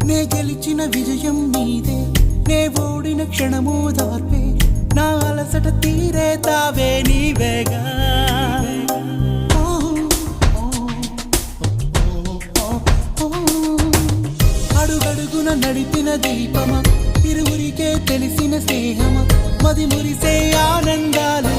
నే గెలిచిన విజయం నీదే, నే ఓడిన క్షణము దార్పే, నా అలసట తీరే తావే నీవేగా. అడుగడుగున నడిపిన దీపమా, ఇరువురికే తెలిసిన స్నేహమా, మది మురిసే ఆనందాలు